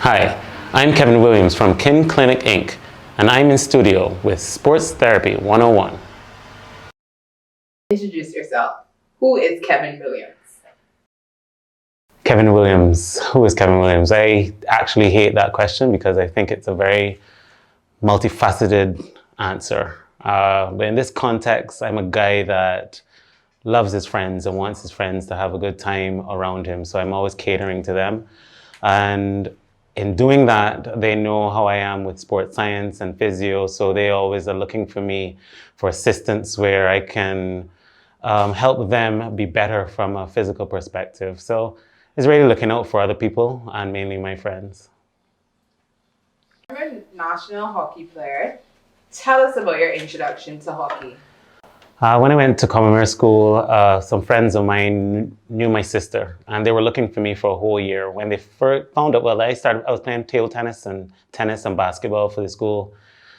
Hi, I'm Kevin Williams from Kin Clinic Inc., and I'm in studio with Sports Therapy 101. Introduce yourself. Who is Kevin Williams? Kevin Williams. Who is Kevin Williams? I actually hate that question because I think it's a very multifaceted answer. But in this context, I'm a guy that loves his friends and wants his friends to have a good time around him. So I'm always catering to them. And in doing that, they know how I am with sports science and physio. So they always are looking for me for assistance where I can help them be better from a physical perspective. So it's really looking out for other people and mainly my friends. You're a national hockey player. Tell us about your introduction to hockey. When I went to Commonwealth School, some friends of mine knew my sister, and they were looking for me for a whole year. When they first found out, I was playing table tennis and basketball for the school.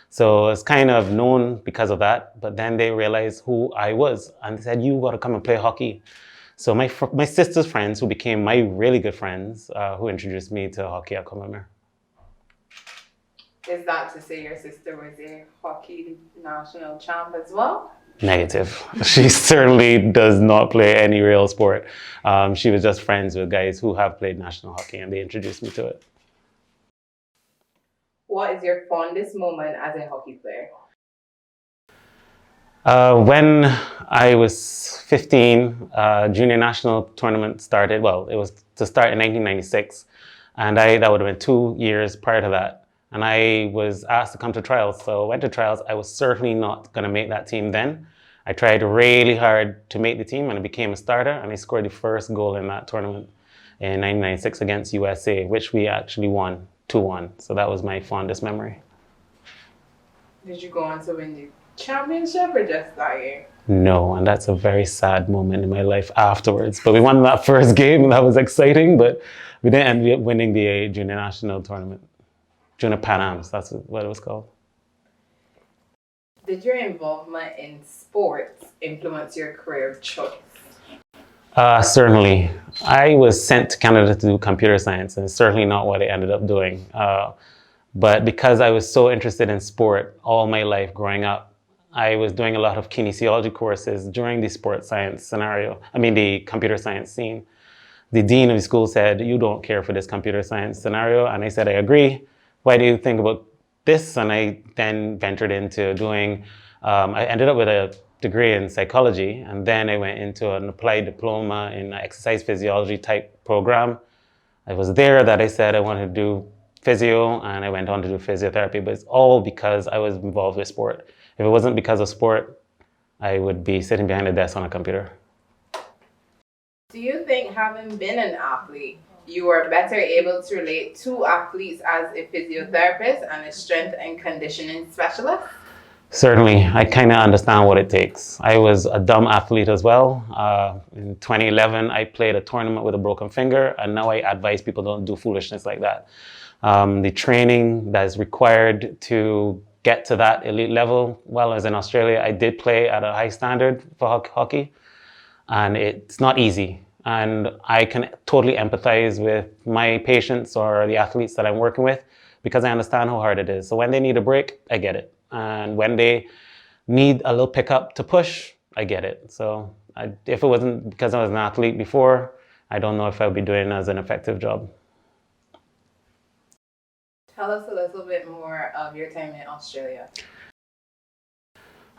So it's kind of known because of that, but then they realized who I was, and they said, "You got to come and play hockey." So my sister's friends, who became my really good friends, who introduced me to hockey at Commonwealth. Is that to say your sister was a hockey national champ as well? Negative. She certainly does not play any real sport. She was just friends with guys who have played national hockey, and they introduced me to it. What is your fondest moment as a hockey player? When I was 15, junior national tournament started. Well, it was to start in 1996, and that would have been 2 years prior to that. And I was asked to come to trials. So I went to trials. I was certainly not going to make that team then. I tried really hard to make the team, and I became a starter, and I scored the first goal in that tournament in 1996 against USA, which we actually won 2-1. So that was my fondest memory. Did you go on to win the championship or just that year? No, and that's a very sad moment in my life afterwards. But we won that first game, and that was exciting, but we didn't end up winning the junior national tournament. Junior Pan Ams, that's what it was called. Did your involvement in sports influence your career choice? Certainly. I was sent to Canada to do computer science, and it's certainly not what I ended up doing. But because I was so interested in sport all my life growing up, I was doing a lot of kinesiology courses during the sports science the computer science scene. The dean of the school said, "You don't care for this computer science scenario." And I said, "I agree. Why do you think about this?" And I then ventured into doing, I ended up with a degree in psychology, and then I went into an applied diploma in an exercise physiology type program. It was there that I said I wanted to do physio, and I went on to do physiotherapy, but it's all because I was involved with sport. If it wasn't because of sport, I would be sitting behind a desk on a computer. Do you think, having been an athlete, you are better able to relate to athletes as a physiotherapist and a strength and conditioning specialist? Certainly, I kind of understand what it takes. I was a dumb athlete as well. In 2011, I played a tournament with a broken finger, and now I advise people don't do foolishness like that. The training that is required to get to that elite level, well, as in Australia, I did play at a high standard for hockey, and it's not easy. And I can totally empathize with my patients or the athletes that I'm working with because I understand how hard it is. So when they need a break, I get it. And when they need a little pickup to push, I get it. So if it wasn't because I was an athlete before, I don't know if I would be doing as an effective job. Tell us a little bit more of your time in Australia.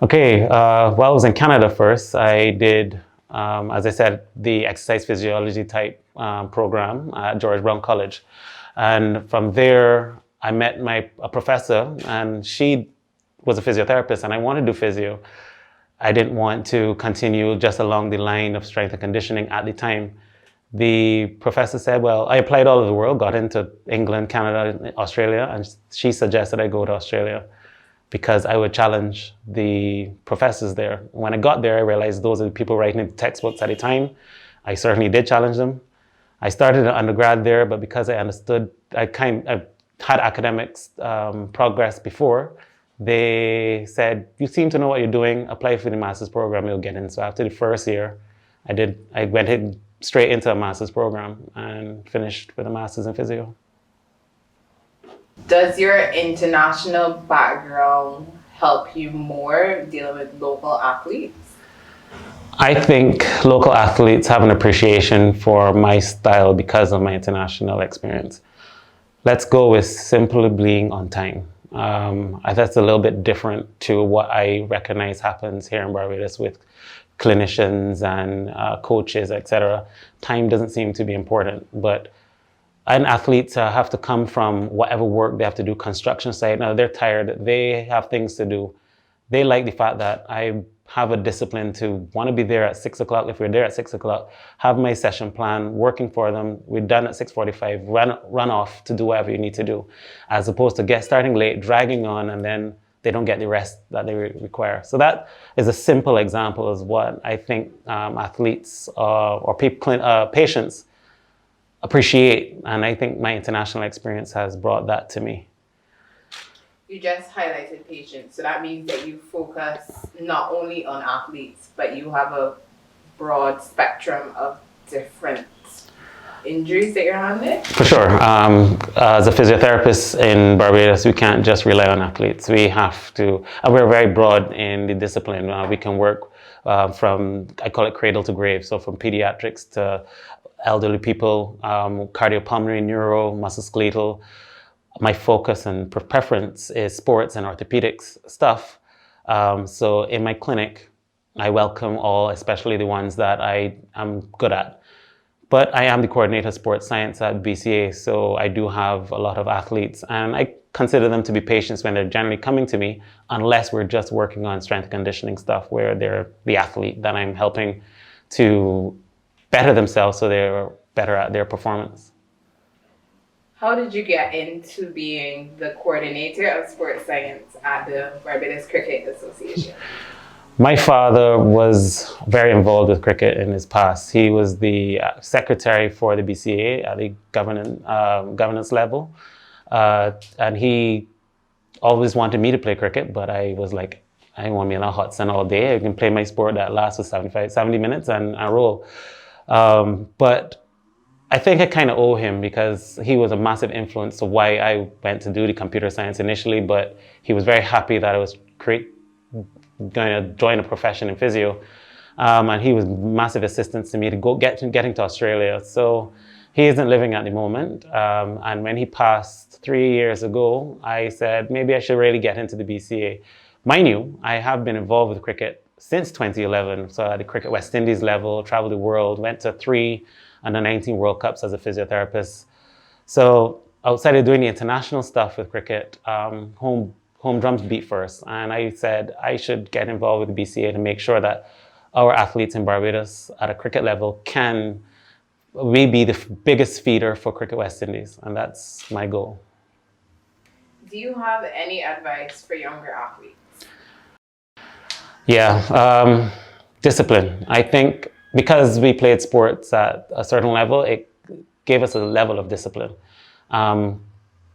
Okay, well, I was in Canada first. I did, as I said, the exercise physiology type program at George Brown College. And from there, I met a professor, and she was a physiotherapist, and I wanted to do physio. I didn't want to continue just along the line of strength and conditioning at the time. The professor said, well, I applied all over the world, got into England, Canada, Australia, and she suggested I go to Australia because I would challenge the professors there. When I got there, I realized those are the people writing the textbooks at the time. I certainly did challenge them. I started an undergrad there, but because I understood, I had academics progress before, they said, "You seem to know what you're doing, apply for the master's program, you'll get in." So after the first year, I went straight into a master's program and finished with a master's in physio. Does your international background help you more dealing with local athletes? I think local athletes have an appreciation for my style because of my international experience. Let's go with simply being on time. That's a little bit different to what I recognize happens here in Barbados with clinicians and coaches, etc. Time doesn't seem to be important, but and athletes have to come from whatever work they have to do, construction site. Now they're tired, they have things to do. They like the fact that I have a discipline to want to be there at 6 o'clock. If we're there at 6 o'clock, have my session plan working for them. We're done at 6:45, run off to do whatever you need to do, as opposed to starting late, dragging on, and then they don't get the rest that they require. So that is a simple example of what I think athletes or patients appreciate, and I think my international experience has brought that to me. You just highlighted patients, so that means that you focus not only on athletes, but you have a broad spectrum of different injuries that you're handling? For sure. As a physiotherapist in Barbados, we can't just rely on athletes. We have to, and we're very broad in the discipline. We can work from, I call it cradle to grave, so from pediatrics to elderly people, cardiopulmonary, neuro, musculoskeletal. My focus and preference is sports and orthopedics stuff. So in my clinic, I welcome all, especially the ones that I am good at. But I am the coordinator of sports science at BCA, so I do have a lot of athletes, and I consider them to be patients when they're generally coming to me, unless we're just working on strength and conditioning stuff where they're the athlete that I'm helping to better themselves so they're better at their performance. How did you get into being the coordinator of sports science at the Barbados Cricket Association? My father was very involved with cricket in his past. He was the secretary for the BCA at the governance level. And he always wanted me to play cricket, but I was like, I didn't want to be in a hot sun all day. I can play my sport that lasts for 70 minutes and roll. But I think I kind of owe him because he was a massive influence to why I went to do the computer science initially, but he was very happy that I was going to join a profession in physio. And he was massive assistance to me to getting to Australia. So he isn't living at the moment. And when he passed 3 years ago, I said, maybe I should really get into the BCA. Mind you, I have been involved with cricket since 2011. So at the Cricket West Indies level, traveled the world, went to 3 under-19 World Cups as a physiotherapist. So outside of doing the international stuff with cricket, home drums beat first. And I said I should get involved with the BCA to make sure that our athletes in Barbados at a cricket level can we be the biggest feeder for Cricket West Indies. And that's my goal. Do you have any advice for younger athletes? Yeah, discipline. I think because we played sports at a certain level, it gave us a level of discipline.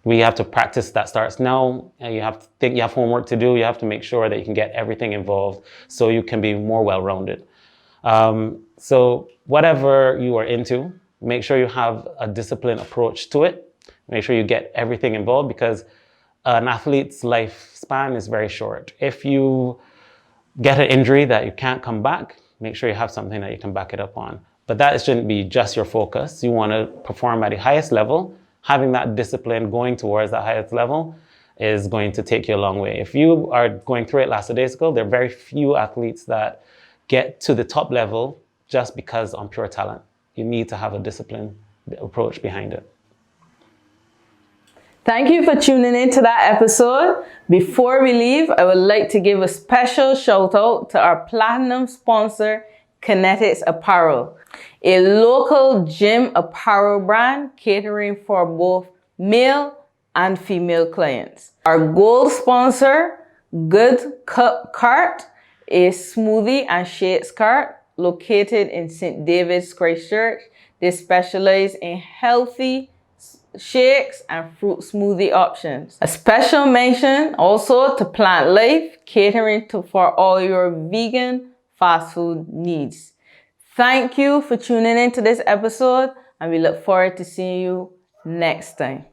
We have to practice that starts now. You have to think you have homework to do. You have to make sure that you can get everything involved so you can be more well-rounded. So whatever you are into, make sure you have a disciplined approach to it. Make sure you get everything involved because an athlete's lifespan is very short. If you get an injury that you can't come back, make sure you have something that you can back it up on. But that shouldn't be just your focus. You want to perform at the highest level. Having that discipline going towards that highest level is going to take you a long way. If you are going through it lackadaisical, there are very few athletes that get to the top level just because on pure talent. You need to have a disciplined approach behind it. Thank you for tuning in to that episode. Before we leave, I would like to give a special shout out to our platinum sponsor, Kinetics Apparel, a local gym apparel brand catering for both male and female clients. Our gold sponsor, Good Cup Cart, a smoothie and shakes cart located in St. David's, Christchurch. They specialize in healthy shakes and fruit smoothie options. A special mention also to Plant Life, catering for all your vegan fast food needs. Thank you for tuning in to this episode, and we look forward to seeing you next time.